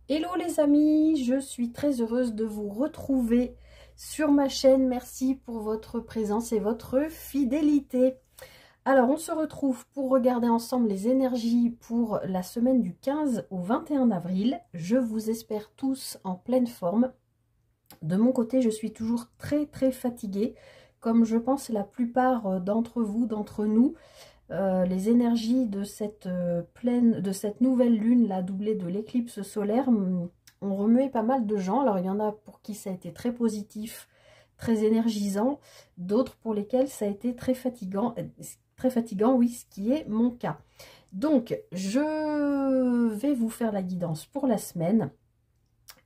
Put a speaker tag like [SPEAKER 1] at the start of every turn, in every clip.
[SPEAKER 1] Hello les amis, je suis très heureuse de vous retrouver sur ma chaîne. Merci pour votre présence et votre fidélité. Alors on se retrouve pour regarder ensemble les énergies pour la semaine du 15 au 21 avril. Je vous espère tous en pleine forme. De mon côté, je suis toujours très fatiguée, comme je pense la plupart d'entre vous, d'entre nous. Les énergies de cette nouvelle lune, la doublée de l'éclipse solaire, ont remué pas mal de gens. Alors il y en a pour qui ça a été très positif, très énergisant, d'autres pour lesquels ça a été très fatigant, oui, ce qui est mon cas. Donc je vais vous faire la guidance pour la semaine.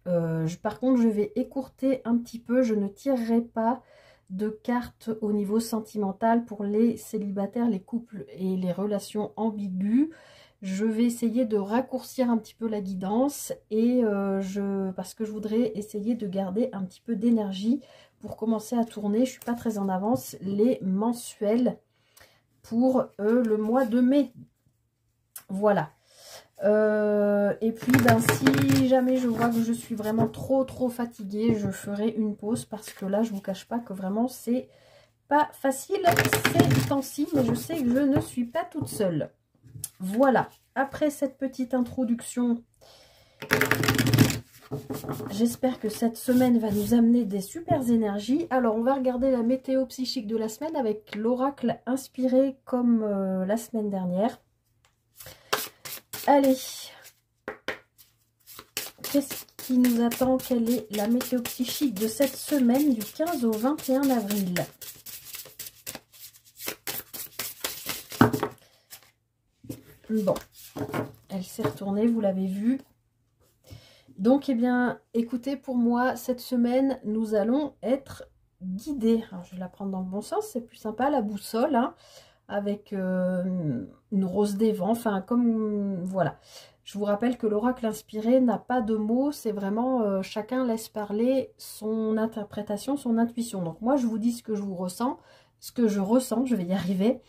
[SPEAKER 1] Par contre je vais écourter un petit peu, je ne tirerai pas de cartes au niveau sentimental pour les célibataires, les couples et les relations ambiguës. Je vais essayer de raccourcir un petit peu la guidance et parce que je voudrais essayer de garder un petit peu d'énergie pour commencer à tourner. Je ne suis pas très en avance, les mensuels pour le mois de mai. Voilà. Et puis si jamais je vois que je suis vraiment trop fatiguée, je ferai une pause parce que là je vous cache pas que vraiment c'est pas facile ces temps-ci, mais je sais que je ne suis pas toute seule. Voilà, après cette petite introduction, j'espère que cette semaine va nous amener des super énergies. Alors on va regarder la météo psychique de la semaine avec l'oracle inspiré comme la semaine dernière. Allez, qu'est-ce qui nous attend? Quelle est la météo psychique de cette semaine du 15 au 21 avril? Bon, elle s'est retournée, vous l'avez vu. Donc, eh bien, écoutez, pour moi, cette semaine, nous allons être guidés. Alors, je vais la prendre dans le bon sens, c'est plus sympa, la boussole, hein, avec une rose des vents, enfin, comme, voilà. Je vous rappelle que l'oracle inspiré n'a pas de mots, c'est vraiment chacun laisse parler son interprétation, son intuition. Donc moi, je vous dis ce que je ressens, je vais y arriver.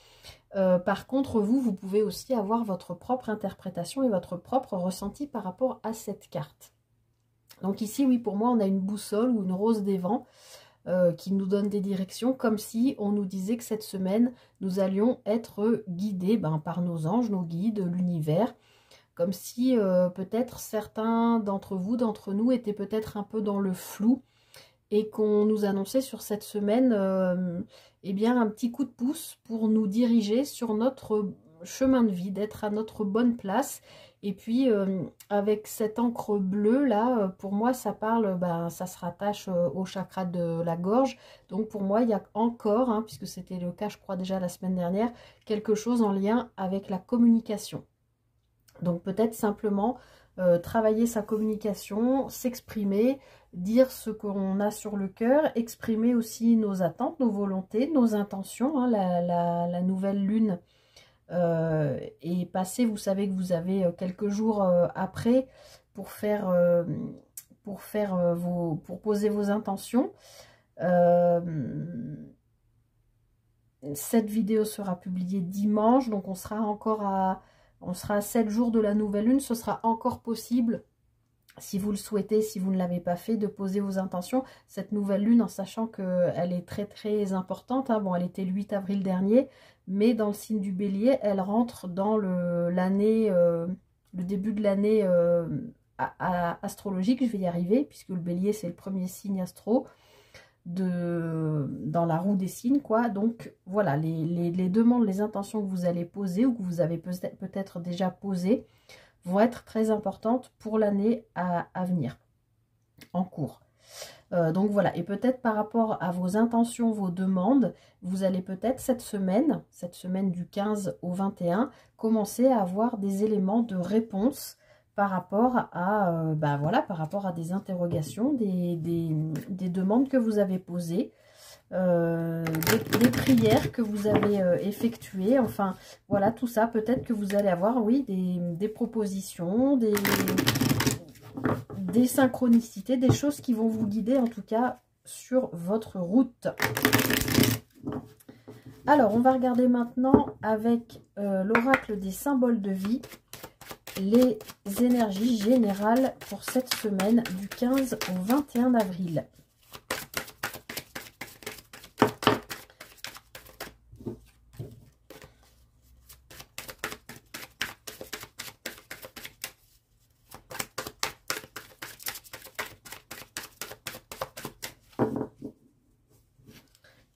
[SPEAKER 1] Par contre, vous pouvez aussi avoir votre propre interprétation et votre propre ressenti par rapport à cette carte. Donc ici, oui, pour moi, on a une boussole ou une rose des vents qui nous donne des directions, comme si on nous disait que cette semaine, nous allions être guidés par nos anges, nos guides, l'univers. Comme si peut-être certains d'entre vous, d'entre nous, étaient peut-être un peu dans le flou et qu'on nous annonçait sur cette semaine eh bien, un petit coup de pouce pour nous diriger sur notre chemin de vie, d'être à notre bonne place. Et puis, avec cette encre bleue, là, pour moi, ça parle, ça se rattache au chakra de la gorge. Donc, pour moi, il y a encore, hein, puisque c'était le cas, je crois, déjà la semaine dernière, quelque chose en lien avec la communication. Donc peut-être simplement travailler sa communication, s'exprimer, dire ce qu'on a sur le cœur, exprimer aussi nos attentes, nos volontés, nos intentions. Hein, la nouvelle lune est passée, vous savez que vous avez quelques jours après pour poser vos intentions. Cette vidéo sera publiée dimanche, donc on sera à 7 jours de la nouvelle lune. Ce sera encore possible, si vous le souhaitez, si vous ne l'avez pas fait, de poser vos intentions. Cette nouvelle lune, en sachant qu'elle est très importante. Hein. Bon, elle était le 8 avril dernier, mais dans le signe du bélier, elle rentre dans le début de l'année astrologique. Je vais y arriver, puisque le bélier, c'est le premier signe astro dans la roue des signes, quoi. Donc voilà, les demandes, les intentions que vous allez poser ou que vous avez peut-être déjà posées vont être très importantes pour l'année à venir, en cours. Donc voilà, et peut-être par rapport à vos intentions, vos demandes, vous allez peut-être cette semaine du 15 au 21, commencer à avoir des éléments de réponse par rapport à par rapport à des interrogations, des demandes que vous avez posées, des prières que vous avez effectuées, enfin voilà, tout ça, peut-être que vous allez avoir, oui, des propositions, des synchronicités, des choses qui vont vous guider en tout cas sur votre route. Alors on va regarder maintenant avec l'oracle des symboles de vie. les énergies générales pour cette semaine du 15 au 21 avril.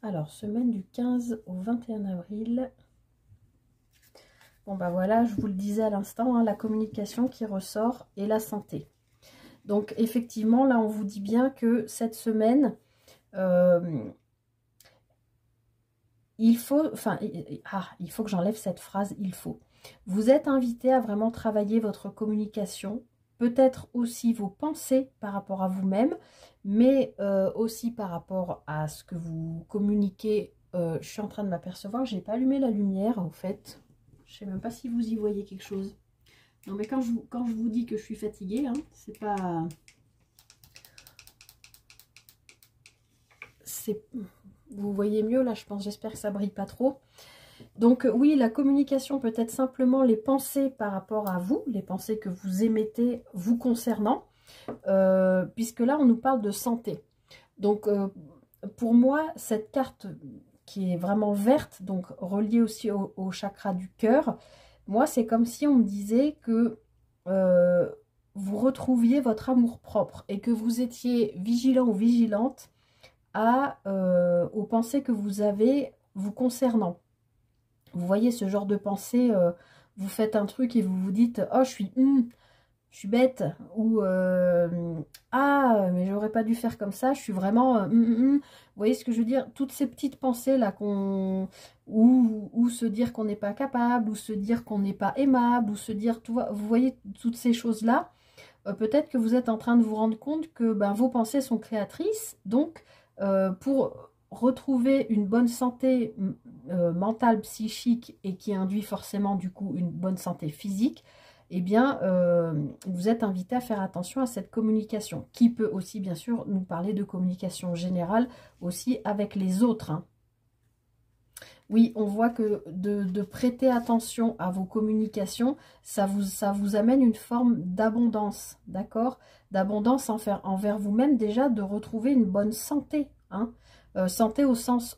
[SPEAKER 1] Alors, semaine du 15 au 21 avril. Bon, bah voilà, je vous le disais à l'instant, hein, la communication qui ressort et la santé. Donc, effectivement, là, on vous dit bien que cette semaine, il faut que j'enlève cette phrase, il faut. Vous êtes invité à vraiment travailler votre communication, peut-être aussi vos pensées par rapport à vous-même, mais aussi par rapport à ce que vous communiquez. Je suis en train de m'apercevoir, j'ai pas allumé la lumière, en fait. Je sais même pas si vous y voyez quelque chose. Non, mais quand je vous dis que je suis fatiguée, hein, c'est pas... Vous voyez mieux là, je pense, j'espère que ça brille pas trop. Donc oui, la communication peut être simplement les pensées par rapport à vous, les pensées que vous émettez vous concernant, puisque là on nous parle de santé. Donc pour moi, cette carte qui est vraiment verte, donc reliée aussi au chakra du cœur, moi c'est comme si on me disait que vous retrouviez votre amour-propre et que vous étiez vigilant ou vigilante aux pensées que vous avez vous concernant. Vous voyez ce genre de pensée, vous faites un truc et vous vous dites « Oh, je suis bête » ou « Ah, mais j'aurais pas dû faire comme ça, je suis vraiment... Vous voyez ce que je veux dire? Toutes ces petites pensées-là ou se dire qu'on n'est pas capable, ou se dire qu'on n'est pas aimable, ou se dire... Vous voyez toutes ces choses-là, peut-être que vous êtes en train de vous rendre compte que vos pensées sont créatrices, donc pour retrouver une bonne santé mentale, psychique, et qui induit forcément du coup une bonne santé physique, eh bien vous êtes invité à faire attention à cette communication, qui peut aussi bien sûr nous parler de communication générale aussi avec les autres, hein. Oui, on voit que de prêter attention à vos communications, ça vous amène une forme d'abondance, d'accord? D'abondance envers vous-même déjà, de retrouver une bonne santé, hein? Santé au sens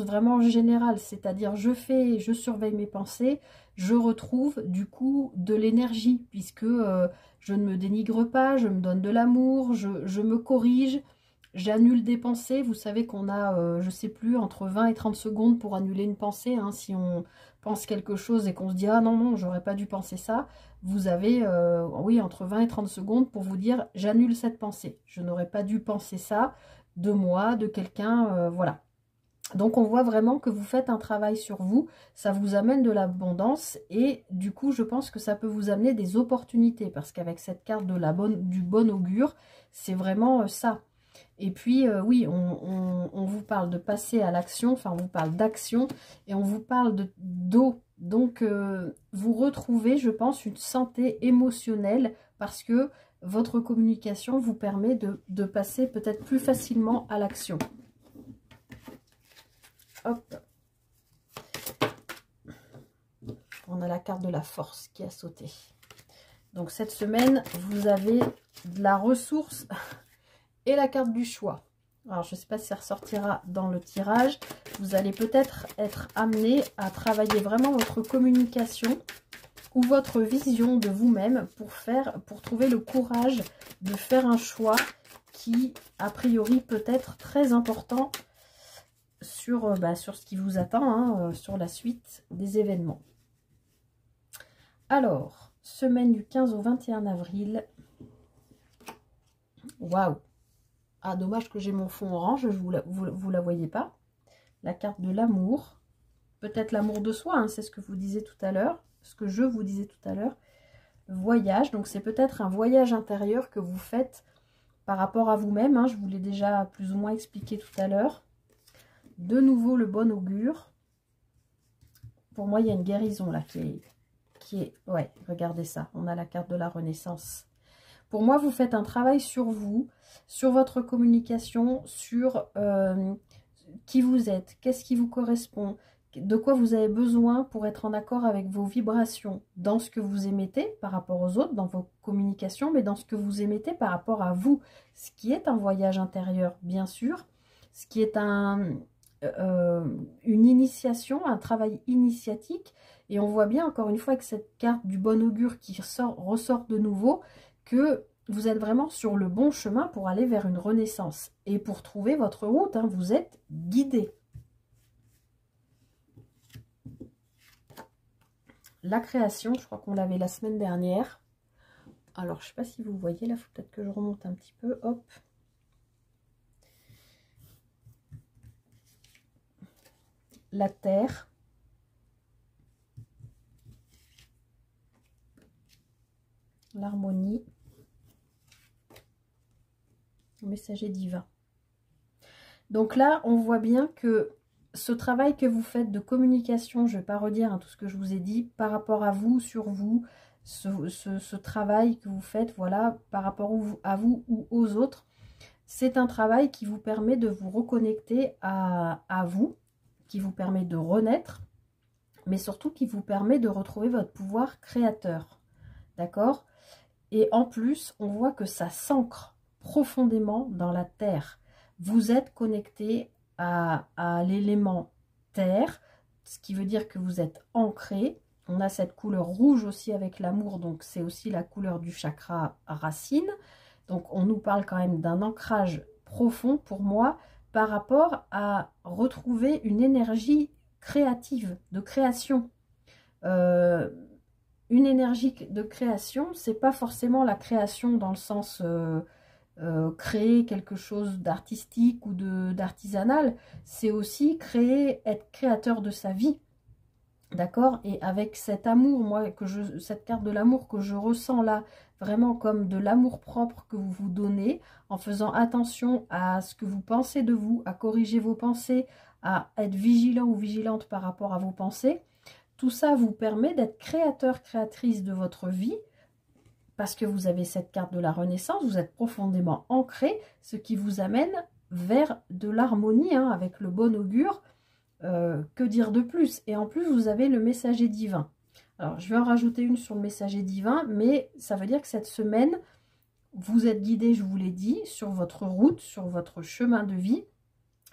[SPEAKER 1] vraiment général, c'est-à-dire je surveille mes pensées, je retrouve du coup de l'énergie, puisque je ne me dénigre pas, je me donne de l'amour, je me corrige. J'annule des pensées. Vous savez qu'on a, je sais plus, entre 20 et 30 secondes pour annuler une pensée, hein. Si on pense quelque chose et qu'on se dit « Ah non, non, j'aurais pas dû penser ça », vous avez, oui, entre 20 et 30 secondes pour vous dire « J'annule cette pensée. Je n'aurais pas dû penser ça de moi, de quelqu'un, voilà ». Donc on voit vraiment que vous faites un travail sur vous, ça vous amène de l'abondance et du coup je pense que ça peut vous amener des opportunités parce qu'avec cette carte du bon augure, c'est vraiment ça. Et puis, oui, on vous parle de passer à l'action, enfin, on vous parle d'action et on vous parle d'eau. Donc, vous retrouvez, je pense, une santé émotionnelle parce que votre communication vous permet de passer peut-être plus facilement à l'action. Hop. On a la carte de la force qui a sauté. Donc, cette semaine, vous avez de la ressource... et la carte du choix. Alors, je ne sais pas si ça ressortira dans le tirage. Vous allez peut-être être amené à travailler vraiment votre communication ou votre vision de vous-même pour trouver le courage de faire un choix qui, a priori, peut être très important sur ce qui vous attend, hein, sur la suite des événements. Alors, semaine du 15 au 21 avril. Waouh! Ah, dommage que j'ai mon fond orange, vous la voyez pas. La carte de l'amour. Peut-être l'amour de soi, hein, c'est ce que vous disiez tout à l'heure. Ce que je vous disais tout à l'heure. Le voyage, donc c'est peut-être un voyage intérieur que vous faites par rapport à vous-même. Hein, je vous l'ai déjà plus ou moins expliqué tout à l'heure. De nouveau, le bon augure. Pour moi, il y a une guérison là qui est... Ouais, regardez ça. On a la carte de la renaissance. Pour moi, vous faites un travail sur vous, sur votre communication, sur qui vous êtes, qu'est-ce qui vous correspond, de quoi vous avez besoin pour être en accord avec vos vibrations, dans ce que vous émettez par rapport aux autres, dans vos communications, mais dans ce que vous émettez par rapport à vous, ce qui est un voyage intérieur, bien sûr, ce qui est une initiation, un travail initiatique, et on voit bien, encore une fois, avec cette carte du bon augure qui ressort de nouveau, que vous êtes vraiment sur le bon chemin pour aller vers une renaissance, et pour trouver votre route, hein, vous êtes guidé. La création, je crois qu'on l'avait la semaine dernière. Alors, je ne sais pas si vous voyez, là, il faut peut-être que je remonte un petit peu. Hop. La terre. L'harmonie. Le messager divin. Donc là, on voit bien que ce travail que vous faites de communication, je ne vais pas redire hein, tout ce que je vous ai dit, par rapport à vous, sur vous, ce travail que vous faites, voilà, par rapport à vous ou aux autres, c'est un travail qui vous permet de vous reconnecter à vous, qui vous permet de renaître, mais surtout qui vous permet de retrouver votre pouvoir créateur, d'accord? Et en plus, on voit que ça s'ancre profondément dans la terre. Vous êtes connecté à l'élément terre, ce qui veut dire que vous êtes ancré. On a cette couleur rouge aussi avec l'amour, donc c'est aussi la couleur du chakra racine. Donc on nous parle quand même d'un ancrage profond pour moi par rapport à retrouver une énergie créative, de création. Une énergie de création, c'est pas forcément la création dans le sens créer quelque chose d'artistique ou d'artisanal, c'est aussi être créateur de sa vie, d'accord? Et avec cet amour, moi, cette carte de l'amour que je ressens là, vraiment comme de l'amour propre que vous vous donnez, en faisant attention à ce que vous pensez de vous, à corriger vos pensées, à être vigilant ou vigilante par rapport à vos pensées, tout ça vous permet d'être créateur, créatrice de votre vie, parce que vous avez cette carte de la Renaissance, vous êtes profondément ancré, ce qui vous amène vers de l'harmonie, hein, avec le bon augure. Que dire de plus? Et en plus, vous avez le messager divin. Alors, je vais en rajouter une sur le messager divin, mais ça veut dire que cette semaine, vous êtes guidé, je vous l'ai dit, sur votre route, sur votre chemin de vie.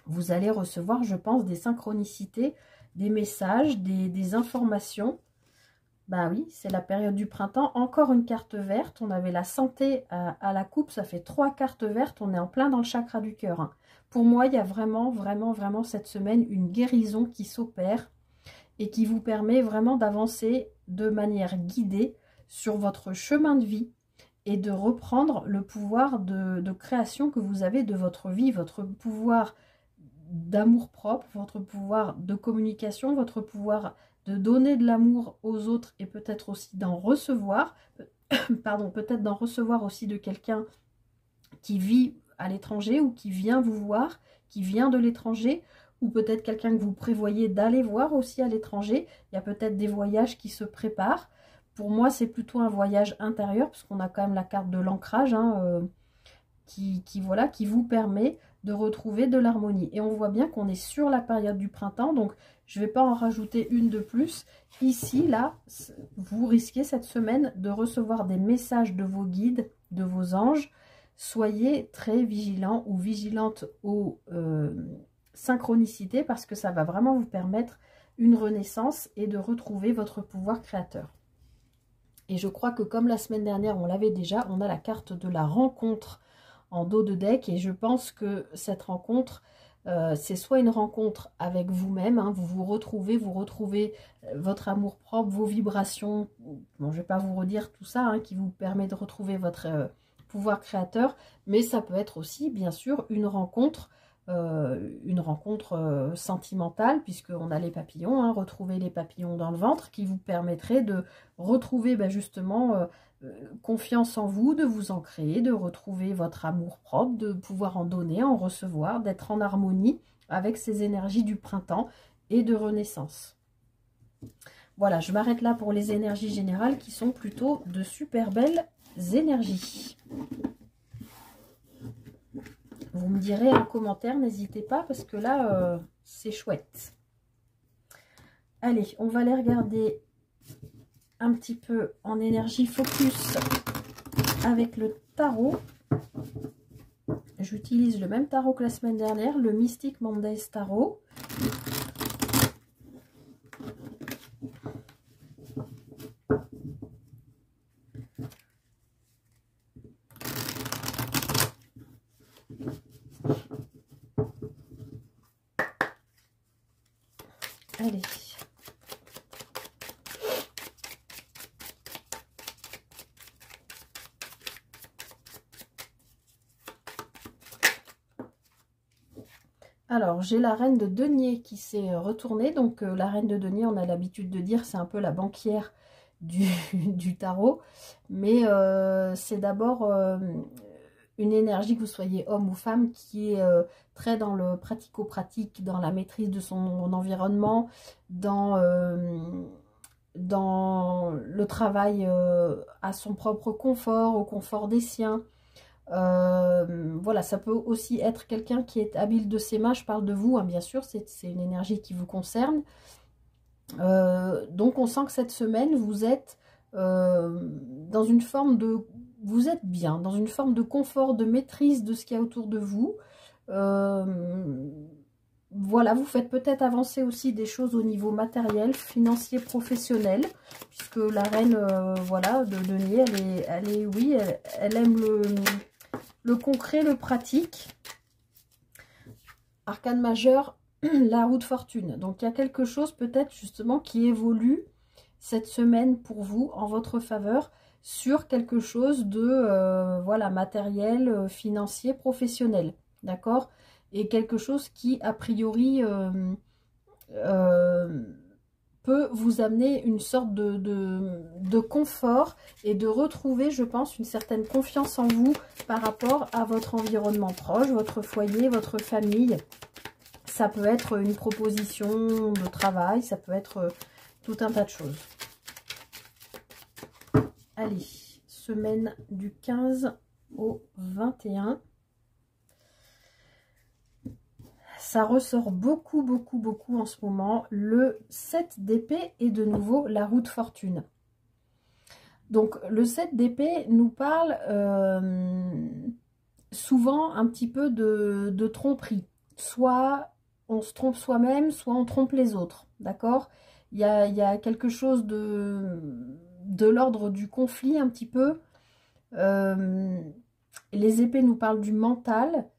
[SPEAKER 1] Vous allez recevoir, je pense, des synchronicités, des messages, des informations. Bah oui, c'est la période du printemps. Encore une carte verte. On avait la santé à la coupe. Ça fait 3 cartes vertes. On est en plein dans le chakra du cœur, hein. Pour moi, il y a vraiment, vraiment, vraiment cette semaine une guérison qui s'opère et qui vous permet vraiment d'avancer de manière guidée sur votre chemin de vie et de reprendre le pouvoir de création que vous avez de votre vie, votre pouvoir d'amour-propre, votre pouvoir de communication, votre pouvoir de donner de l'amour aux autres et peut-être aussi d'en recevoir, pardon, peut-être d'en recevoir aussi de quelqu'un qui vit à l'étranger ou qui vient vous voir, qui vient de l'étranger, ou peut-être quelqu'un que vous prévoyez d'aller voir aussi à l'étranger. Il y a peut-être des voyages qui se préparent. Pour moi, c'est plutôt un voyage intérieur, parce qu'on a quand même la carte de l'ancrage, hein, voilà, qui vous permet de retrouver de l'harmonie. Et on voit bien qu'on est sur la période du printemps, donc je ne vais pas en rajouter une de plus. Ici, là, vous risquez cette semaine de recevoir des messages de vos guides, de vos anges. Soyez très vigilants ou vigilantes aux synchronicités, parce que ça va vraiment vous permettre une renaissance et de retrouver votre pouvoir créateur. Et je crois que comme la semaine dernière, on l'avait déjà, on a la carte de la rencontre en dos de deck, et je pense que cette rencontre, c'est soit une rencontre avec vous-même, hein, vous retrouvez votre amour-propre, vos vibrations, bon, je ne vais pas vous redire tout ça, hein, qui vous permet de retrouver votre pouvoir créateur, mais ça peut être aussi, bien sûr, une rencontre sentimentale, puisqu'on a les papillons, hein, retrouver les papillons dans le ventre, qui vous permettrait de retrouver justement confiance en vous, de vous ancrer, de retrouver votre amour propre, de pouvoir en donner, en recevoir, d'être en harmonie avec ces énergies du printemps et de renaissance. Voilà, je m'arrête là pour les énergies générales qui sont plutôt de super belles énergies. Vous me direz en commentaire, n'hésitez pas, parce que là, c'est chouette. Allez, on va les regarder un petit peu en énergie focus avec le tarot. J'utilise le même tarot que la semaine dernière, le Mystic Mondays Tarot. Allez. Alors, j'ai la reine de denier qui s'est retournée. Donc, la reine de denier, on a l'habitude de dire, c'est un peu la banquière du tarot. Mais c'est d'abord une énergie, que vous soyez homme ou femme, qui est très dans le pratico-pratique, dans la maîtrise de son environnement, dans le travail à son propre confort, au confort des siens. Voilà, ça peut aussi être quelqu'un qui est habile de ses mains. Je parle de vous, hein, bien sûr, c'est une énergie qui vous concerne. Donc on sent que cette semaine vous êtes dans une forme de, vous êtes bien, dans une forme de confort, de maîtrise de ce qu'il y a autour de vous. Voilà, vous faites peut-être avancer aussi des choses au niveau matériel, financier, professionnel, puisque la reine, voilà, de denier, oui, elle aime le concret, le pratique. Arcane majeur, la roue de fortune. Donc il y a quelque chose peut-être justement qui évolue cette semaine pour vous en votre faveur sur quelque chose de voilà, matériel, financier, professionnel. D'accord? Et quelque chose qui a priori peut vous amener une sorte de confort et de retrouver, je pense, une certaine confiance en vous par rapport à votre environnement proche, votre foyer, votre famille. Ça peut être une proposition de travail, ça peut être tout un tas de choses. Allez, semaine du 15 au 21. Ça ressort beaucoup, beaucoup, beaucoup en ce moment. Le 7 d'épée et de nouveau la roue de fortune. Donc, le 7 d'épée nous parle souvent un petit peu de tromperie. Soit on se trompe soi-même, soit on trompe les autres. D'accord ? Il y a quelque chose de l'ordre du conflit un petit peu. Les épées nous parlent du mental.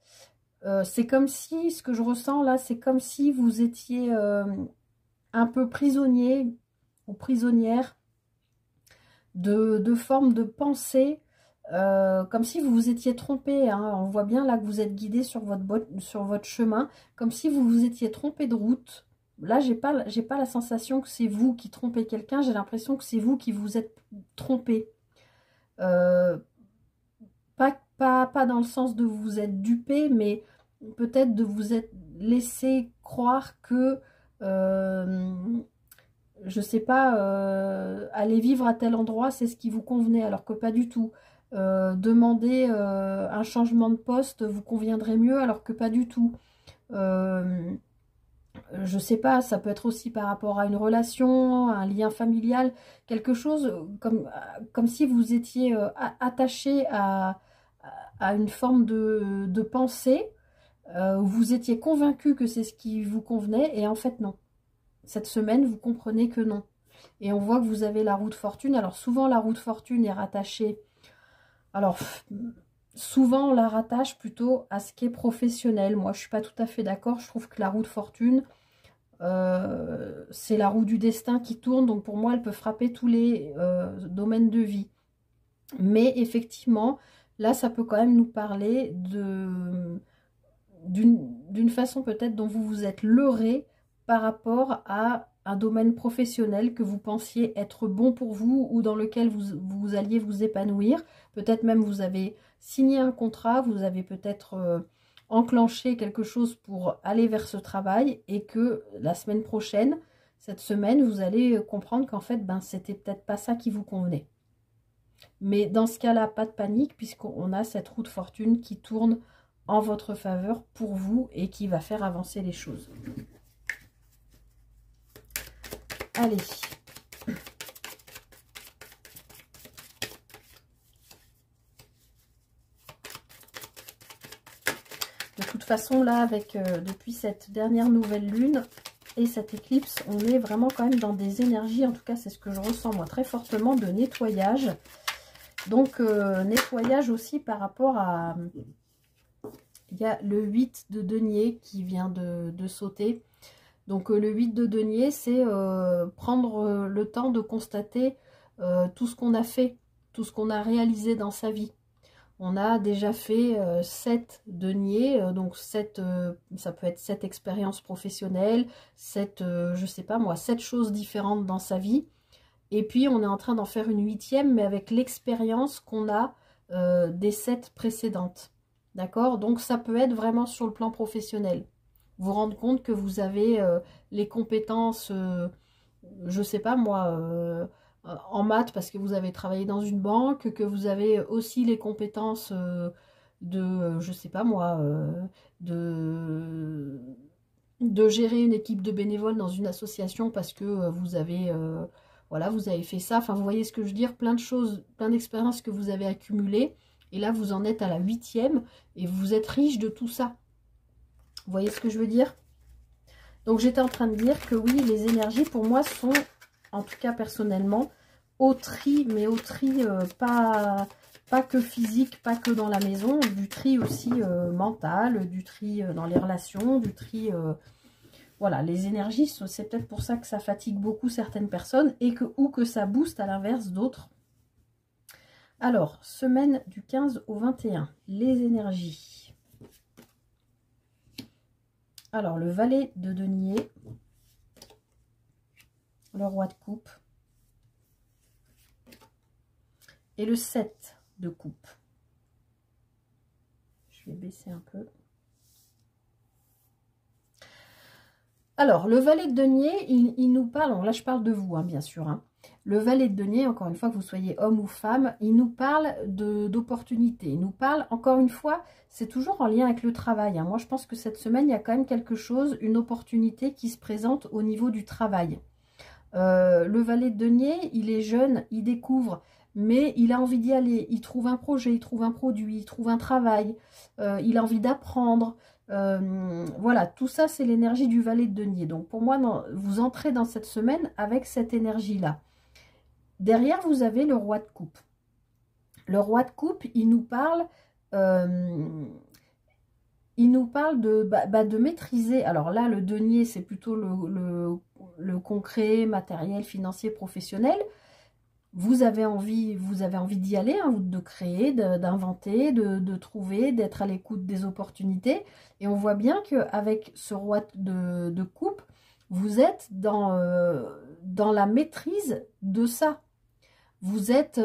[SPEAKER 1] C'est comme si, ce que je ressens là, c'est comme si vous étiez un peu prisonnier ou prisonnière de formes de pensée, comme si vous vous étiez trompé, hein. On voit bien là que vous êtes guidé sur votre chemin, comme si vous vous étiez trompé de route. Là, j'ai pas la sensation que c'est vous qui trompez quelqu'un, j'ai l'impression que c'est vous qui vous êtes trompé. Pas dans le sens de vous être dupé, mais peut-être de vous être laissé croire que, je sais pas, aller vivre à tel endroit, c'est ce qui vous convenait, alors que pas du tout. Demander un changement de poste vous conviendrait mieux, alors que pas du tout. Je sais pas, ça peut être aussi par rapport à une relation, un lien familial, quelque chose comme si vous étiez attaché à une forme de pensée, où vous étiez convaincu que c'est ce qui vous convenait, et en fait non. Cette semaine, vous comprenez que non. Et on voit que vous avez la roue de fortune. Alors souvent, la roue de fortune est rattachée... Alors, souvent, on la rattache plutôt à ce qui est professionnel. Moi, je ne suis pas tout à fait d'accord. Je trouve que la roue de fortune, c'est la roue du destin qui tourne. Donc, pour moi, elle peut frapper tous les domaines de vie. Mais effectivement, là, ça peut quand même nous parler d'une façon peut-être dont vous vous êtes leurré par rapport à un domaine professionnel que vous pensiez être bon pour vous ou dans lequel vous alliez vous épanouir. Peut-être même vous avez signé un contrat, vous avez peut-être enclenché quelque chose pour aller vers ce travail et que la semaine prochaine, cette semaine, vous allez comprendre qu'en fait, ben, c'était peut-être pas ça qui vous convenait. Mais dans ce cas-là, pas de panique puisqu'on a cette roue de fortune qui tourne en votre faveur pour vous et qui va faire avancer les choses. Allez. De toute façon, là, avec depuis cette dernière nouvelle lune et cette éclipse, on est vraiment quand même dans des énergies, en tout cas, c'est ce que je ressens, moi, très fortement, de nettoyage. Donc, nettoyage aussi par rapport à... Il y a le 8 de denier qui vient de sauter. Donc, le 8 de denier, c'est prendre le temps de constater tout ce qu'on a fait, tout ce qu'on a réalisé dans sa vie. On a déjà fait 7 deniers, donc 7, ça peut être 7 expériences professionnelles, 7, je sais pas moi, 7 choses différentes dans sa vie. Et puis on est en train d'en faire une 8e, mais avec l'expérience qu'on a des 7 précédentes. D'accord? Donc ça peut être vraiment sur le plan professionnel. Vous rendre compte que vous avez les compétences, je sais pas moi, en maths parce que vous avez travaillé dans une banque, que vous avez aussi les compétences de, je sais pas moi, de gérer une équipe de bénévoles dans une association parce que vous avez, voilà, vous avez fait ça. Enfin, vous voyez ce que je veux dire, plein de choses, plein d'expériences que vous avez accumulées. Et là, vous en êtes à la 8e et vous êtes riche de tout ça. Vous voyez ce que je veux dire? Donc, j'étais en train de dire que oui, les énergies, pour moi, sont, en tout cas personnellement, au tri, mais au tri, pas que physique, pas que dans la maison, du tri aussi mental, du tri dans les relations, du tri... voilà, les énergies, c'est peut-être pour ça que ça fatigue beaucoup certaines personnes et que, ou que ça booste à l'inverse d'autres. Alors, semaine du 15 au 21, les énergies. Alors, le valet de denier, le roi de coupe et le 7 de coupe. Je vais baisser un peu. Alors, le valet de denier, il nous parle, bon, là je parle de vous, hein, bien sûr. Hein. Le valet de denier, encore une fois, que vous soyez homme ou femme, il nous parle d'opportunités. Il nous parle, encore une fois, c'est toujours en lien avec le travail. Hein. Moi, je pense que cette semaine, il y a quand même quelque chose, une opportunité qui se présente au niveau du travail. Le valet de denier, il est jeune, il découvre, mais il a envie d'y aller. Il trouve un projet, il trouve un produit, il trouve un travail, il a envie d'apprendre. Voilà, tout ça, c'est l'énergie du valet de denier. Donc, pour moi, non, vous entrez dans cette semaine avec cette énergie-là. Derrière, vous avez le roi de coupe. Le roi de coupe, il nous parle de maîtriser. Alors là, le denier, c'est plutôt le concret, matériel, financier, professionnel. Vous avez envie d'y aller, hein, de créer, d'inventer, de trouver, d'être à l'écoute des opportunités. Et on voit bien qu'avec ce roi de coupe, vous êtes dans la maîtrise de ça. Vous êtes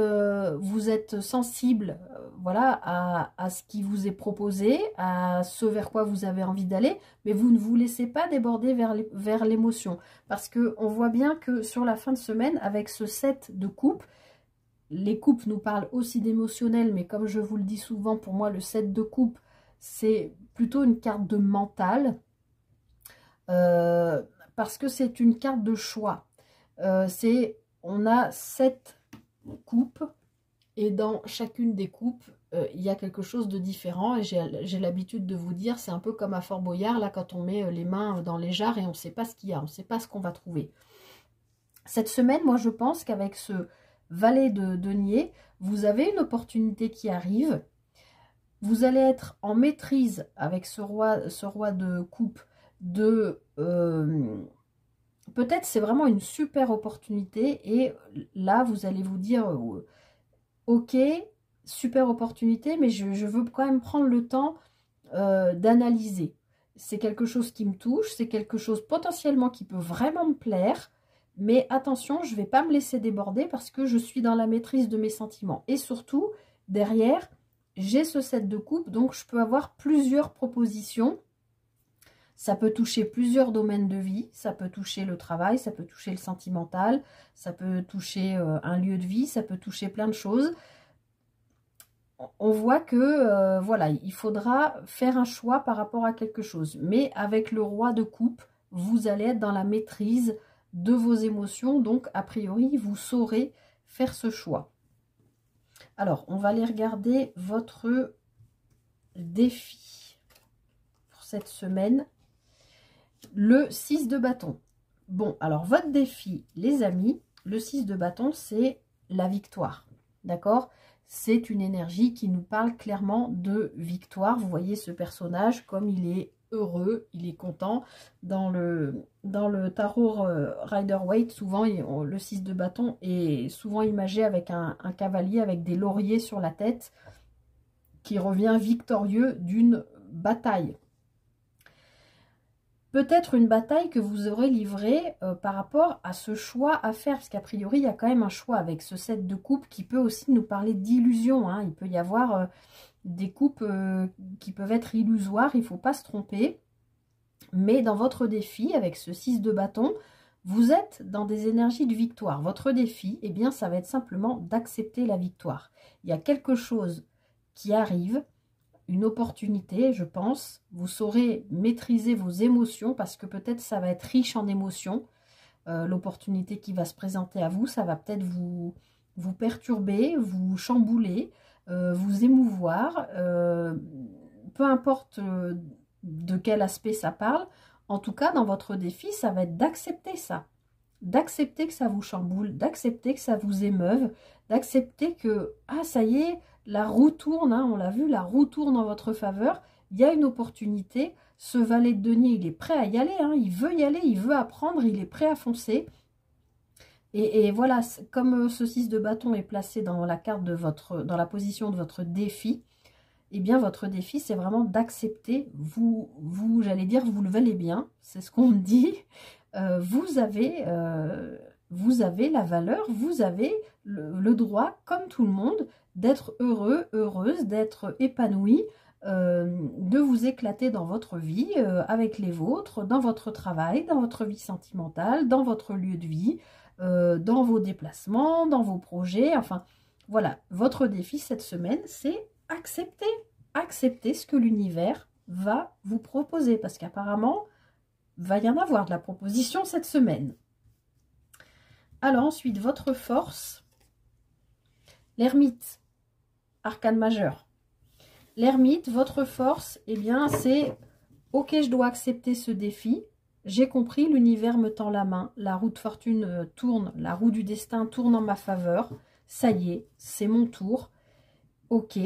[SPEAKER 1] sensible voilà, à ce qui vous est proposé, à ce vers quoi vous avez envie d'aller, mais vous ne vous laissez pas déborder vers l'émotion. Parce qu'on voit bien que sur la fin de semaine, avec ce 7 de coupe, les coupes nous parlent aussi d'émotionnel, mais comme je vous le dis souvent, pour moi, le 7 de coupe, c'est plutôt une carte de mental, parce que c'est une carte de choix. On a 7 coupes et dans chacune des coupes il y a quelque chose de différent et j'ai l'habitude de vous dire, c'est un peu comme à Fort Boyard là quand on met les mains dans les jarres et on ne sait pas ce qu'il y a, on ne sait pas ce qu'on va trouver. Cette semaine, moi je pense qu'avec ce valet de denier, vous avez une opportunité qui arrive, vous allez être en maîtrise avec ce roi de coupe de peut-être c'est vraiment une super opportunité et là vous allez vous dire ok, super opportunité, mais je veux quand même prendre le temps d'analyser. C'est quelque chose qui me touche, c'est quelque chose potentiellement qui peut vraiment me plaire, mais attention, je ne vais pas me laisser déborder parce que je suis dans la maîtrise de mes sentiments. Et surtout, derrière, j'ai ce 7 de coupe, donc je peux avoir plusieurs propositions. Ça peut toucher plusieurs domaines de vie, ça peut toucher le travail, ça peut toucher le sentimental, ça peut toucher un lieu de vie, ça peut toucher plein de choses. On voit que, voilà, il faudra faire un choix par rapport à quelque chose. Mais avec le roi de coupe, vous allez être dans la maîtrise de vos émotions. Donc, a priori, vous saurez faire ce choix. Alors, on va aller regarder votre défi pour cette semaine. Le 6 de bâton. Bon, alors, votre défi, les amis, le 6 de bâton, c'est la victoire. D'accord? C'est une énergie qui nous parle clairement de victoire. Vous voyez ce personnage, comme il est heureux, il est content. Dans le tarot Rider-Waite, souvent, le 6 de bâton est souvent imagé avec un cavalier avec des lauriers sur la tête qui revient victorieux d'une bataille. Peut-être une bataille que vous aurez livrée par rapport à ce choix à faire, parce qu'a priori, il y a quand même un choix avec ce 7 de coupe qui peut aussi nous parler d'illusion. Hein. Il peut y avoir des coupes qui peuvent être illusoires, il ne faut pas se tromper. Mais dans votre défi, avec ce 6 de bâton, vous êtes dans des énergies de victoire. Votre défi, eh bien, ça va être simplement d'accepter la victoire. Il y a quelque chose qui arrive, une opportunité, je pense. Vous saurez maîtriser vos émotions parce que peut-être ça va être riche en émotions. L'opportunité qui va se présenter à vous, ça va peut-être vous perturber, vous chambouler, vous émouvoir. Peu importe de quel aspect ça parle. En tout cas, dans votre défi, ça va être d'accepter ça. D'accepter que ça vous chamboule, d'accepter que ça vous émeuve, d'accepter que, ah ça y est, la roue tourne, hein, on l'a vu, la roue tourne en votre faveur, il y a une opportunité, ce valet de denier, il est prêt à y aller, hein, il veut y aller, il veut apprendre, il est prêt à foncer. Et voilà, comme ce 6 de bâton est placé dans la carte de dans la position de votre défi, eh bien votre défi c'est vraiment d'accepter, j'allais dire, vous le valez bien, c'est ce qu'on me dit, vous avez la valeur, vous avez le droit, comme tout le monde, d'être heureux, heureuse, d'être épanoui, de vous éclater dans votre vie, avec les vôtres, dans votre travail, dans votre vie sentimentale, dans votre lieu de vie, dans vos déplacements, dans vos projets. Enfin, voilà, votre défi cette semaine, c'est accepter ce que l'univers va vous proposer, parce qu'apparemment, va y en avoir de la proposition cette semaine. Alors ensuite, votre force, l'ermite, arcane majeur. L'ermite, votre force, eh bien c'est, ok, je dois accepter ce défi, j'ai compris, l'univers me tend la main, la roue de fortune tourne, la roue du destin tourne en ma faveur, ça y est, c'est mon tour, ok.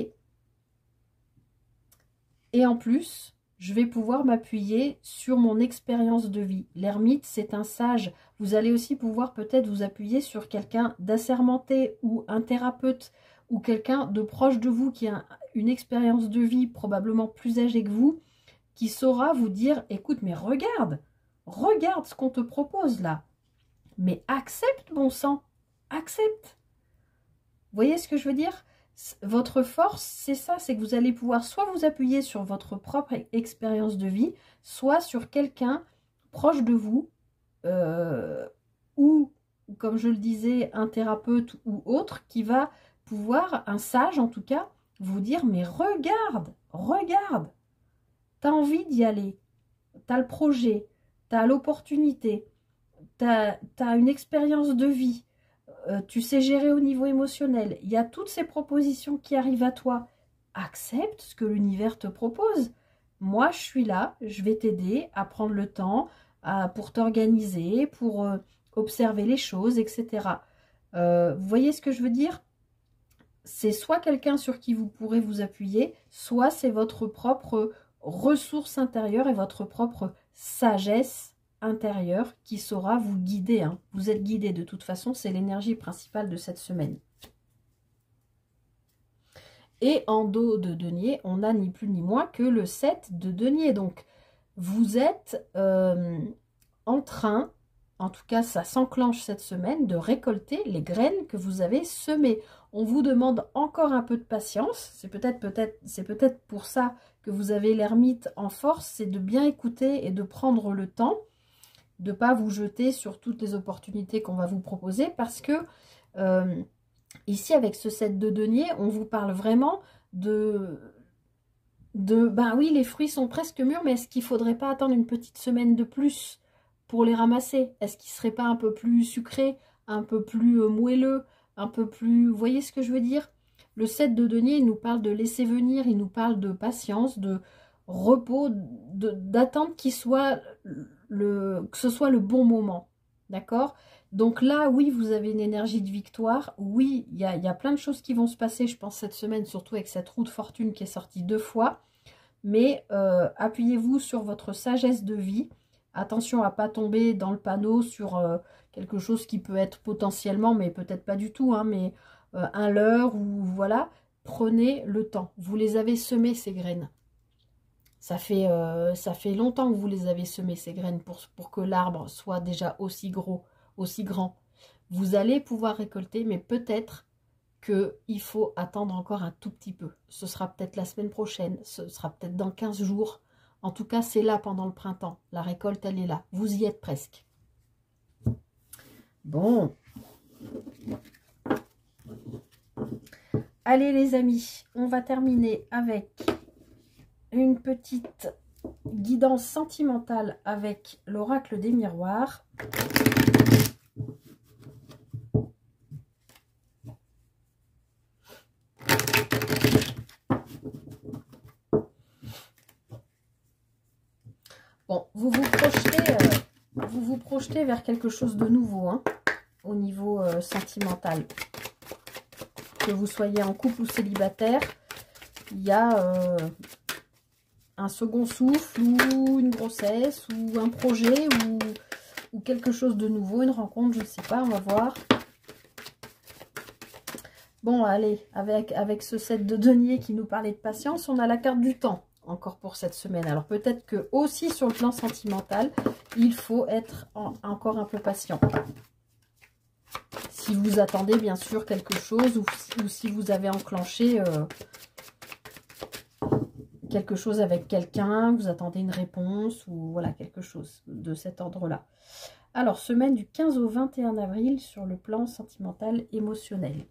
[SPEAKER 1] Et en plus, je vais pouvoir m'appuyer sur mon expérience de vie. L'ermite, c'est un sage. Vous allez aussi pouvoir peut-être vous appuyer sur quelqu'un d'assermenté ou un thérapeute ou quelqu'un de proche de vous qui a une expérience de vie probablement plus âgée que vous, qui saura vous dire, écoute, mais regarde ce qu'on te propose là. Mais accepte, bon sang, accepte. Vous voyez ce que je veux dire ? Votre force, c'est ça, c'est que vous allez pouvoir soit vous appuyer sur votre propre expérience de vie, soit sur quelqu'un proche de vous, ou, comme je le disais, un thérapeute ou autre, qui va pouvoir, un sage en tout cas, vous dire, mais regarde, t'as envie d'y aller, t'as le projet, t'as l'opportunité, t'as une expérience de vie, tu sais gérer au niveau émotionnel, il y a toutes ces propositions qui arrivent à toi. Accepte ce que l'univers te propose. Moi, je suis là, je vais t'aider à prendre le temps pour t'organiser, pour observer les choses, etc. Vous voyez ce que je veux dire? C'est soit quelqu'un sur qui vous pourrez vous appuyer, soit c'est votre propre ressource intérieure et votre propre sagesse intérieure qui saura vous guider. Hein. Vous êtes guidé de toute façon, c'est l'énergie principale de cette semaine. Et en dos de denier, on n'a ni plus ni moins que le 7 de denier. Donc, vous êtes en train, en tout cas ça s'enclenche cette semaine, de récolter les graines que vous avez semées. On vous demande encore un peu de patience. C'est peut-être pour ça que vous avez l'ermite en force, c'est de bien écouter et de prendre le temps, de ne pas vous jeter sur toutes les opportunités qu'on va vous proposer, parce que ici, avec ce 7 de denier, on vous parle vraiment ben oui, les fruits sont presque mûrs, mais est-ce qu'il ne faudrait pas attendre une petite semaine de plus pour les ramasser? Est-ce qu'ils ne seraient pas un peu plus sucrés, un peu plus moelleux, un peu plus... Vous voyez ce que je veux dire? Le 7 de denier, il nous parle de laisser venir, il nous parle de patience, de repos, d'attente qu'il soit que ce soit le bon moment. D'accord? Donc là, oui, vous avez une énergie de victoire. Oui, il y a plein de choses qui vont se passer, je pense, cette semaine, surtout avec cette roue de fortune qui est sortie 2 fois. Mais appuyez-vous sur votre sagesse de vie. Attention à ne pas tomber dans le panneau sur quelque chose qui peut être potentiellement, mais peut-être pas du tout, hein, mais un leurre ou voilà. Prenez le temps. Vous les avez semées, ces graines. Ça fait longtemps que vous les avez semées, ces graines, pour que l'arbre soit déjà aussi gros, aussi grand. Vous allez pouvoir récolter, mais peut-être qu'il faut attendre encore un tout petit peu. Ce sera peut-être la semaine prochaine, ce sera peut-être dans 15 jours. En tout cas, c'est là pendant le printemps. La récolte, elle est là. Vous y êtes presque. Bon. Allez les amis, on va terminer avec une petite guidance sentimentale avec l'oracle des miroirs. Bon, vous vous projetez vers quelque chose de nouveau, hein, au niveau sentimental. Que vous soyez en couple ou célibataire, il y a un second souffle ou une grossesse ou un projet ou quelque chose de nouveau, une rencontre, je ne sais pas, on va voir. Bon, allez, avec ce 7 de denier qui nous parlait de patience, on a la carte du temps encore pour cette semaine. Alors peut-être que aussi sur le plan sentimental, il faut être encore un peu patient. Si vous attendez bien sûr quelque chose ou si vous avez enclenché quelque chose avec quelqu'un, vous attendez une réponse ou voilà quelque chose de cet ordre-là. Alors, semaine du 15 au 21 avril sur le plan sentimental émotionnel.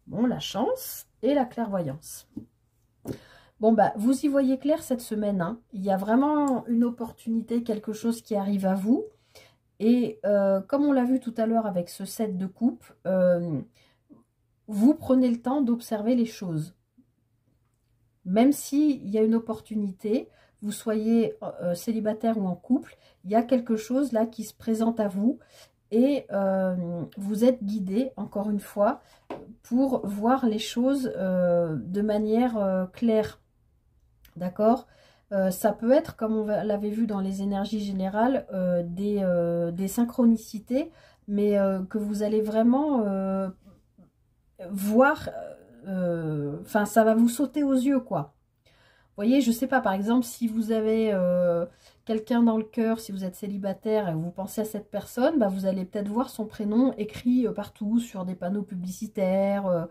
[SPEAKER 1] Bon, la chance et la clairvoyance. Bon, bah, vous y voyez clair cette semaine, hein. Il y a vraiment une opportunité, quelque chose qui arrive à vous. Et comme on l'a vu tout à l'heure avec ce 7 de coupe, vous prenez le temps d'observer les choses. Même s'il y a une opportunité, vous soyez célibataire ou en couple, il y a quelque chose là qui se présente à vous et vous êtes guidé, encore une fois, pour voir les choses de manière claire. D'accord? Ça peut être, comme on l'avait vu dans les énergies générales, des synchronicités, mais que vous allez vraiment voir... Enfin, ça va vous sauter aux yeux, quoi. Vous voyez, je sais pas, par exemple, si vous avez quelqu'un dans le cœur, si vous êtes célibataire et vous pensez à cette personne, bah, vous allez peut-être voir son prénom écrit partout sur des panneaux publicitaires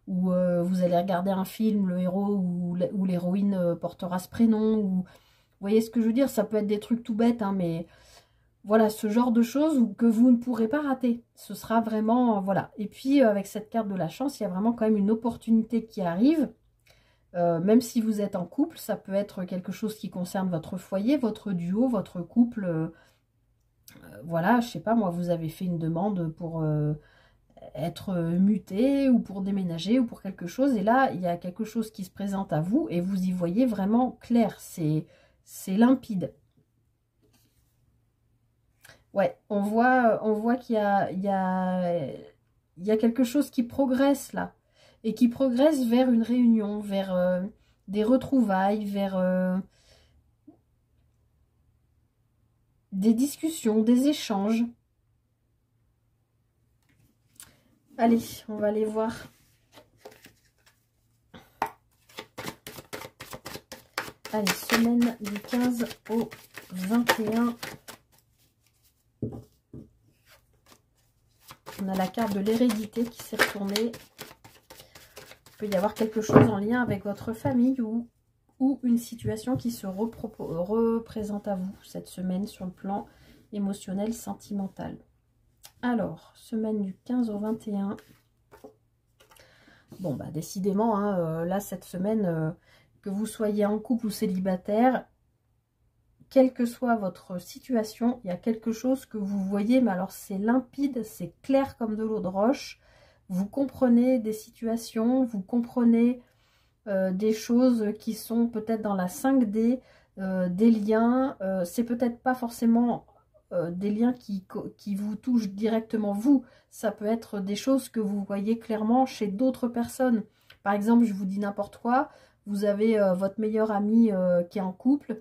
[SPEAKER 1] ou vous allez regarder un film, le héros ou l'héroïne portera ce prénom. Ou... Vous voyez ce que je veux dire? Ça peut être des trucs tout bêtes, hein, mais... Voilà, ce genre de choses que vous ne pourrez pas rater. Ce sera vraiment, voilà. Et puis, avec cette carte de la chance, il y a vraiment quand même une opportunité qui arrive. Même si vous êtes en couple, ça peut être quelque chose qui concerne votre foyer, votre duo, votre couple. Voilà, je sais pas, moi, vous avez fait une demande pour être muté ou pour déménager ou pour quelque chose. Et là, il y a quelque chose qui se présente à vous et vous y voyez vraiment clair. C'est limpide. Ouais, on voit qu'il y a quelque chose qui progresse là. Et qui progresse vers une réunion, vers des retrouvailles, vers des discussions, des échanges. Allez, on va aller voir. Allez, semaine du 15 au 21. On a la carte de l'hérédité qui s'est retournée. Il peut y avoir quelque chose en lien avec votre famille ou une situation qui se représente à vous cette semaine sur le plan émotionnel, sentimental. Alors, semaine du 15 au 21. Bon, bah décidément, hein, là, cette semaine, que vous soyez en couple ou célibataire, quelle que soit votre situation, il y a quelque chose que vous voyez, mais alors c'est limpide, c'est clair comme de l'eau de roche. Vous comprenez des situations, vous comprenez des choses qui sont peut-être dans la 5D, des liens. C'est peut-être pas forcément des liens qui vous touchent directement vous. Ça peut être des choses que vous voyez clairement chez d'autres personnes. Par exemple, je vous dis n'importe quoi, vous avez votre meilleur ami qui est en couple,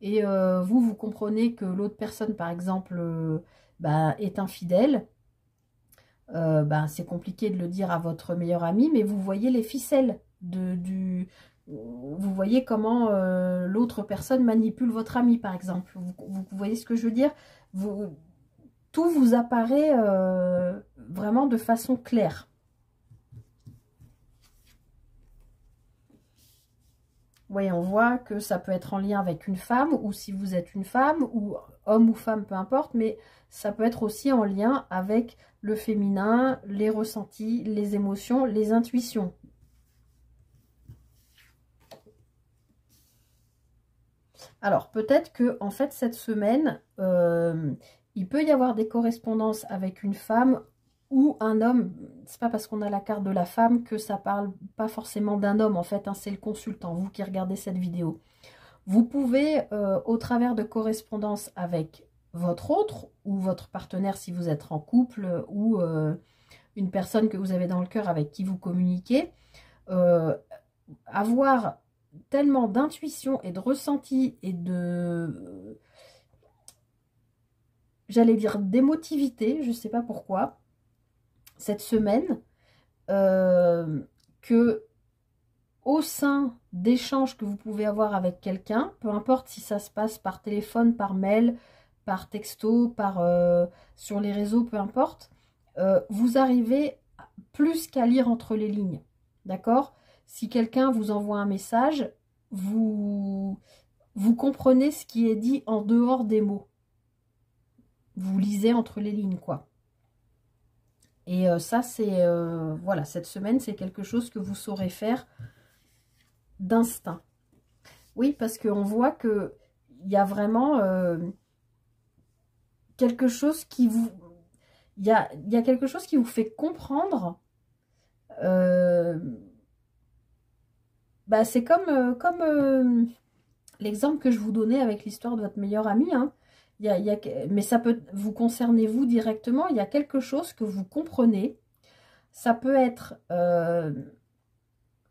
[SPEAKER 1] et vous comprenez que l'autre personne, par exemple, bah, est infidèle. Ben, c'est compliqué de le dire à votre meilleur ami, mais vous voyez les ficelles vous voyez comment l'autre personne manipule votre ami, par exemple. Vous voyez ce que je veux dire? Tout vous apparaît vraiment de façon claire. Oui, on voit que ça peut être en lien avec une femme, ou si vous êtes une femme, ou homme ou femme, peu importe, mais ça peut être aussi en lien avec le féminin, les ressentis, les émotions, les intuitions. Alors, peut-être que, en fait, cette semaine, il peut y avoir des correspondances avec une femme ou un homme. C'est pas parce qu'on a la carte de la femme que ça parle pas forcément d'un homme, en fait, hein, c'est le consultant, vous qui regardez cette vidéo. Vous pouvez, au travers de correspondances avec votre autre ou votre partenaire si vous êtes en couple, ou une personne que vous avez dans le cœur avec qui vous communiquez, avoir tellement d'intuition et de ressenti et de, j'allais dire, d'émotivité, je ne sais pas pourquoi, cette semaine, que au sein d'échanges que vous pouvez avoir avec quelqu'un, peu importe si ça se passe par téléphone, par mail, par texto, sur les réseaux, peu importe, vous arrivez plus qu'à lire entre les lignes, d'accord? Si quelqu'un vous envoie un message, vous comprenez ce qui est dit en dehors des mots. Vous lisez entre les lignes, quoi. Et ça, c'est... voilà, cette semaine, c'est quelque chose que vous saurez faire d'instinct. Oui, parce qu'on voit qu'il y a vraiment quelque chose qui vous... Il y a quelque chose qui vous fait comprendre. Bah, c'est comme l'exemple que je vous donnais avec l'histoire de votre meilleur ami. Hein. Mais ça peut vous concerner vous directement. Il y a quelque chose que vous comprenez. Ça peut être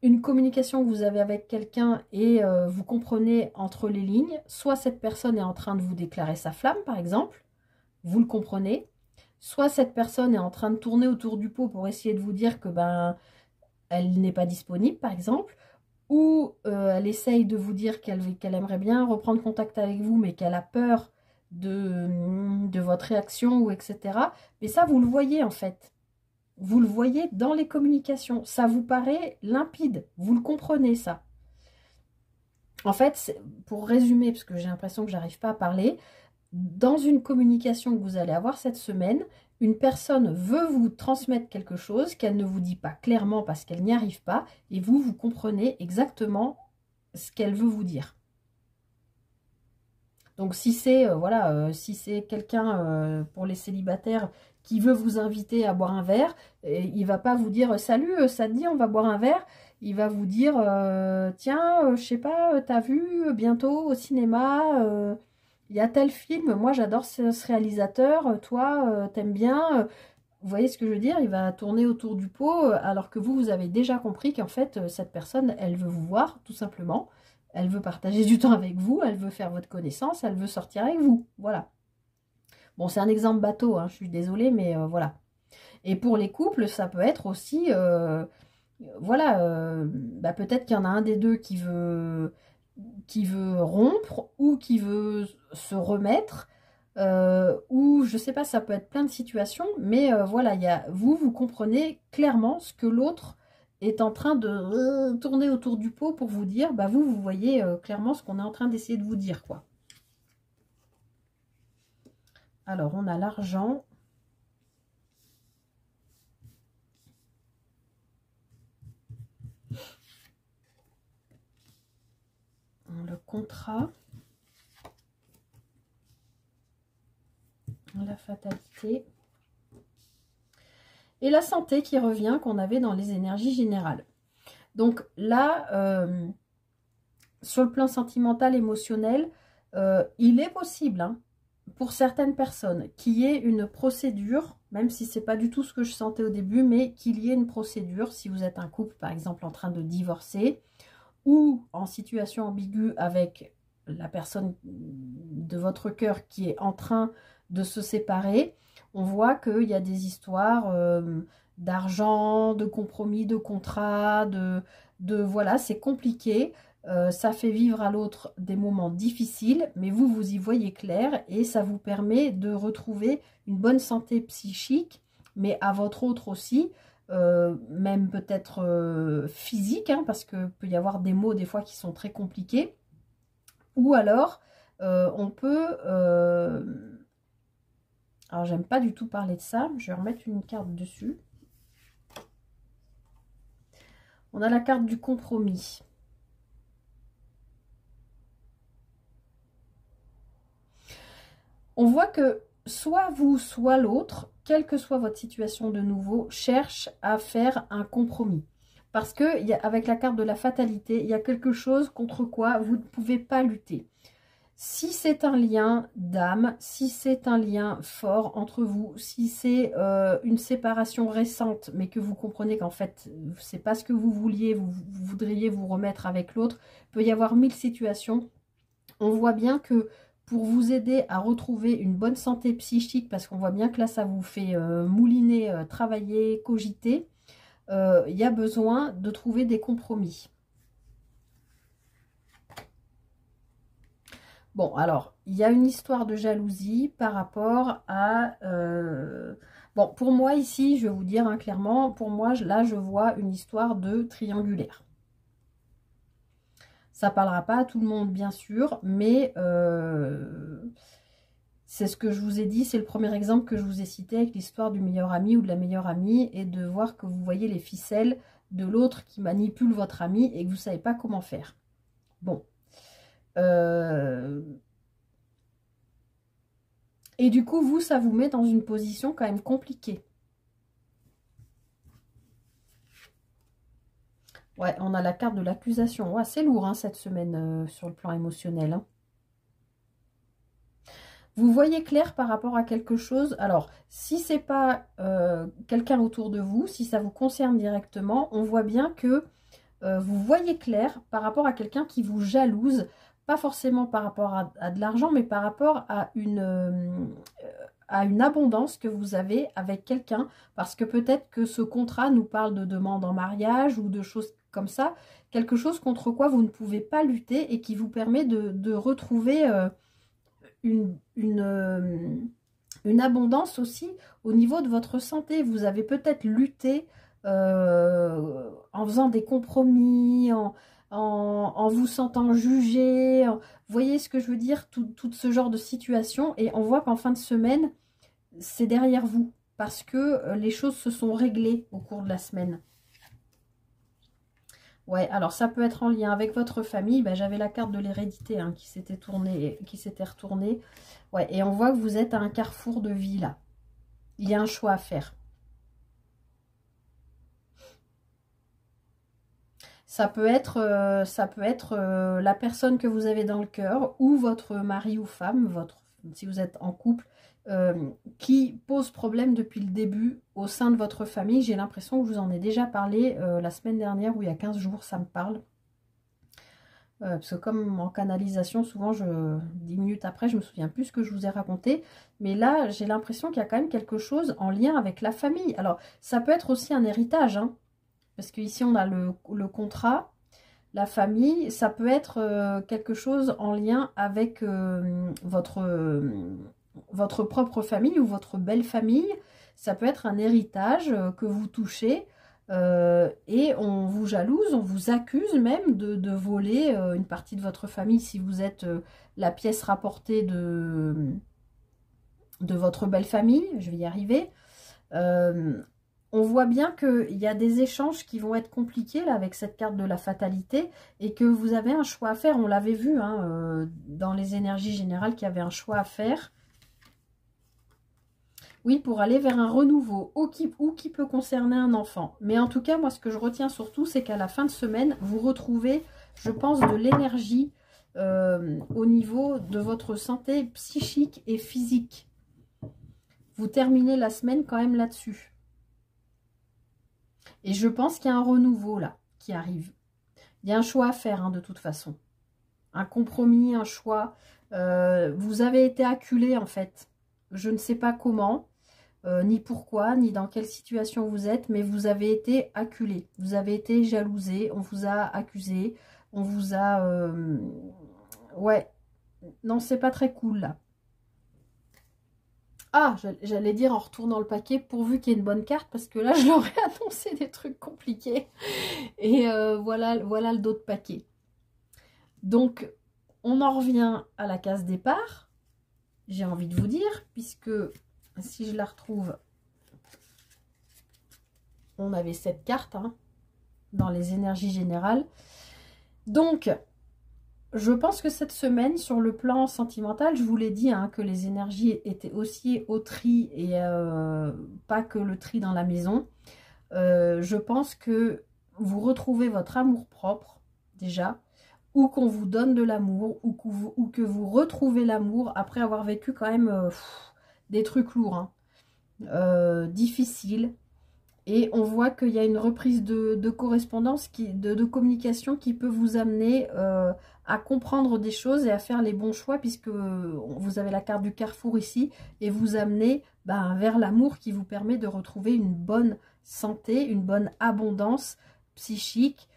[SPEAKER 1] une communication que vous avez avec quelqu'un et vous comprenez entre les lignes. Soit cette personne est en train de vous déclarer sa flamme, par exemple. Vous le comprenez. Soit cette personne est en train de tourner autour du pot pour essayer de vous dire que ben elle n'est pas disponible, par exemple. Ou elle essaye de vous dire qu'elle aimerait bien reprendre contact avec vous, mais qu'elle a peur de votre réaction, ou etc. Mais ça, vous le voyez en fait. Vous le voyez dans les communications. Ça vous paraît limpide. Vous le comprenez, ça. En fait, pour résumer, parce que j'ai l'impression que j'arrive pas à parler, dans une communication que vous allez avoir cette semaine, une personne veut vous transmettre quelque chose qu'elle ne vous dit pas clairement parce qu'elle n'y arrive pas, et vous comprenez exactement ce qu'elle veut vous dire. Donc si c'est voilà, si c'est quelqu'un pour les célibataires qui veut vous inviter à boire un verre, il va pas vous dire salut, ça te dit on va boire un verre. Il va vous dire tiens, je sais pas, t'as vu bientôt au cinéma, il y a tel film, moi j'adore ce réalisateur, toi t'aimes bien. Vous voyez ce que je veux dire? Il va tourner autour du pot, alors que vous avez déjà compris qu'en fait cette personne, elle veut vous voir tout simplement. Elle veut partager du temps avec vous, elle veut faire votre connaissance, elle veut sortir avec vous. Voilà. Bon, c'est un exemple bateau, hein, je suis désolée, mais voilà. Et pour les couples, ça peut être aussi, voilà, bah, peut-être qu'il y en a un des deux qui veut rompre ou qui veut se remettre, ou je sais pas, ça peut être plein de situations, mais voilà, vous comprenez clairement ce que l'autre est en train de tourner autour du pot pour vous dire, bah vous voyez clairement ce qu'on est en train d'essayer de vous dire, quoi. Alors, on a l'argent. Le contrat. la fatalité. Et la santé qui revient, qu'on avait dans les énergies générales. Donc là, sur le plan sentimental, émotionnel, il est possible, hein, pour certaines personnes, qu'il y ait une procédure, même si c'est pas du tout ce que je sentais au début, mais qu'il y ait une procédure, si vous êtes un couple, par exemple, en train de divorcer, ou en situation ambiguë avec la personne de votre cœur qui est en train de se séparer, on voit qu'il y a des histoires d'argent, de compromis, de contrat, voilà, c'est compliqué. Ça fait vivre à l'autre des moments difficiles, mais vous, vous y voyez clair et ça vous permet de retrouver une bonne santé psychique, mais à votre autre aussi, même peut-être physique, hein, parce que peut y avoir des mots des fois qui sont très compliqués. Ou alors, on peut... alors, j'aime pas du tout parler de ça. Je vais remettre une carte dessus. On a la carte du compromis. On voit que soit vous, soit l'autre, quelle que soit votre situation de nouveau, cherche à faire un compromis. Parce que avec la carte de la fatalité, il y a quelque chose contre quoi vous ne pouvez pas lutter. Si c'est un lien d'âme, si c'est un lien fort entre vous, si c'est une séparation récente, mais que vous comprenez qu'en fait, c'est pas ce que vous vouliez, vous voudriez vous remettre avec l'autre, il peut y avoir 1000 situations. On voit bien que pour vous aider à retrouver une bonne santé psychique, parce qu'on voit bien que là, ça vous fait mouliner, travailler, cogiter, il y a besoin de trouver des compromis. Bon, alors, il y a une histoire de jalousie par rapport à... bon, pour moi, ici, je vais vous dire hein, clairement, pour moi, là, je vois une histoire de triangulaire. Ça ne parlera pas à tout le monde, bien sûr, mais c'est ce que je vous ai dit, c'est le premier exemple que je vous ai cité avec l'histoire du meilleur ami ou de la meilleure amie, et de voir que vous voyez les ficelles de l'autre qui manipule votre ami et que vous ne savez pas comment faire. Bon. Et du coup, vous, ça vous met dans une position quand même compliquée. Ouais, on a la carte de l'accusation. Ouais, c'est lourd hein, cette semaine sur le plan émotionnel. Hein. Vous voyez clair par rapport à quelque chose. Alors, si c'est pas quelqu'un autour de vous, si ça vous concerne directement, on voit bien que vous voyez clair par rapport à quelqu'un qui vous jalouse. Pas forcément par rapport à de l'argent, mais par rapport à une abondance que vous avez avec quelqu'un. Parce que peut-être que ce contrat nous parle de demande en mariage ou de choses comme ça. Quelque chose contre quoi vous ne pouvez pas lutter et qui vous permet de retrouver une abondance aussi au niveau de votre santé. Vous avez peut-être lutté en faisant des compromis, en vous sentant jugé. Vous voyez ce que je veux dire, tout ce genre de situation. Et on voit qu'en fin de semaine, c'est derrière vous. Parce que les choses se sont réglées au cours de la semaine. Ouais, alors ça peut être en lien avec votre famille. Ben, j'avais la carte de l'hérédité hein, qui s'était retournée. Ouais, et on voit que vous êtes à un carrefour de vie là. Il y a un choix à faire. Ça peut être la personne que vous avez dans le cœur ou votre mari ou femme, si vous êtes en couple, qui pose problème depuis le début au sein de votre famille. J'ai l'impression que je vous en ai déjà parlé la semaine dernière ou il y a 15 jours, ça me parle. Parce que comme en canalisation, souvent, 10 minutes après, je me souviens plus ce que je vous ai raconté. Mais là, j'ai l'impression qu'il y a quand même quelque chose en lien avec la famille. Alors, ça peut être aussi un héritage, hein. Parce qu'ici, on a le contrat, la famille. Ça peut être quelque chose en lien avec votre propre famille ou votre belle famille. Ça peut être un héritage que vous touchez et on vous jalouse, on vous accuse même de voler une partie de votre famille si vous êtes la pièce rapportée de votre belle famille. Je vais y arriver. On voit bien qu'il y a des échanges qui vont être compliqués là avec cette carte de la fatalité et que vous avez un choix à faire. On l'avait vu hein, dans les énergies générales qu'il y avait un choix à faire. Oui, pour aller vers un renouveau, ou qui peut concerner un enfant. Mais en tout cas, moi, ce que je retiens surtout, c'est qu'à la fin de semaine, vous retrouvez, je pense, de l'énergie au niveau de votre santé psychique et physique. Vous terminez la semaine quand même là-dessus. Et je pense qu'il y a un renouveau là, qui arrive. Il y a un choix à faire, hein, de toute façon. Un compromis, un choix. Vous avez été acculé, en fait. Je ne sais pas comment. Ni pourquoi, ni dans quelle situation vous êtes, mais vous avez été acculé, vous avez été jalousé, on vous a accusé, on vous a... Ouais, non, c'est pas très cool, là. Ah, j'allais dire en retournant le paquet, pourvu qu'il y ait une bonne carte, parce que là, je leur ai annoncé des trucs compliqués. Et voilà le dos de paquet. Donc, on en revient à la case départ, j'ai envie de vous dire, puisque... Si je la retrouve, on avait cette carte, hein, dans les énergies générales. Donc, je pense que cette semaine, sur le plan sentimental, je vous l'ai dit, hein, que les énergies étaient aussi au tri et pas que le tri dans la maison. Je pense que vous retrouvez votre amour-propre, déjà, ou qu'on vous donne de l'amour, ou que vous retrouvez l'amour après avoir vécu quand même... des trucs lourds, hein, difficiles. Et on voit qu'il y a une reprise de correspondance, de communication qui peut vous amener à comprendre des choses et à faire les bons choix, puisque vous avez la carte du carrefour ici, et vous amener vers l'amour qui vous permet de retrouver une bonne santé, une bonne abondance psychique,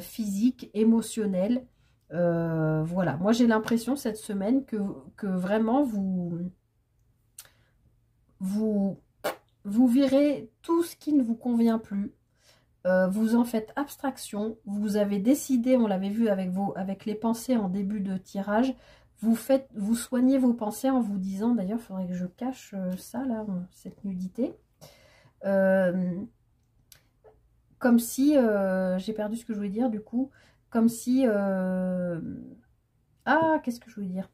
[SPEAKER 1] physique, émotionnelle. Voilà, moi j'ai l'impression cette semaine que vraiment vous virez tout ce qui ne vous convient plus, vous en faites abstraction, vous avez décidé, on l'avait vu avec les pensées en début de tirage, vous soignez vos pensées en vous disant, d'ailleurs il faudrait que je cache ça là, cette nudité, comme si, j'ai perdu ce que je voulais dire du coup, comme si, ah qu'est-ce que je voulais dire,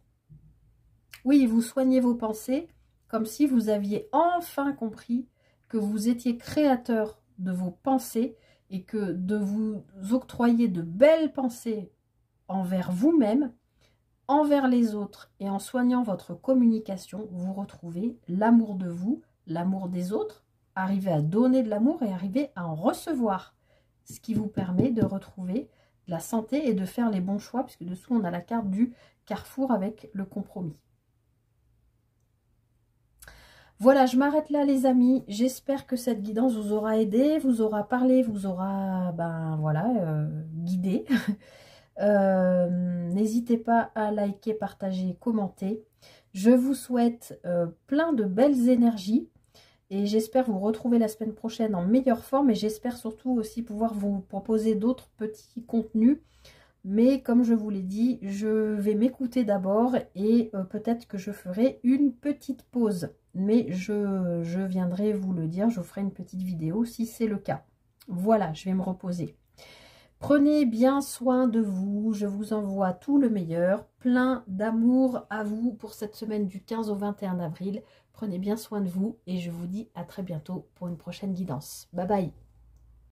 [SPEAKER 1] oui, vous soignez vos pensées, comme si vous aviez enfin compris que vous étiez créateur de vos pensées et que de vous octroyer de belles pensées envers vous-même, envers les autres et en soignant votre communication, vous retrouvez l'amour de vous, l'amour des autres, arrivez à donner de l'amour et arrivez à en recevoir, ce qui vous permet de retrouver de la santé et de faire les bons choix, puisque dessous on a la carte du carrefour avec le compromis. Voilà, je m'arrête là les amis, j'espère que cette guidance vous aura aidé, vous aura parlé, vous aura guidé. N'hésitez pas à liker, partager, commenter. Je vous souhaite plein de belles énergies et j'espère vous retrouver la semaine prochaine en meilleure forme et j'espère surtout aussi pouvoir vous proposer d'autres petits contenus. Mais comme je vous l'ai dit, je vais m'écouter d'abord et peut-être que je ferai une petite pause. Mais je viendrai vous le dire, je ferai une petite vidéo si c'est le cas. Voilà, je vais me reposer. Prenez bien soin de vous, je vous envoie tout le meilleur. Plein d'amour à vous pour cette semaine du 15 au 21 avril. Prenez bien soin de vous et je vous dis à très bientôt pour une prochaine guidance. Bye bye.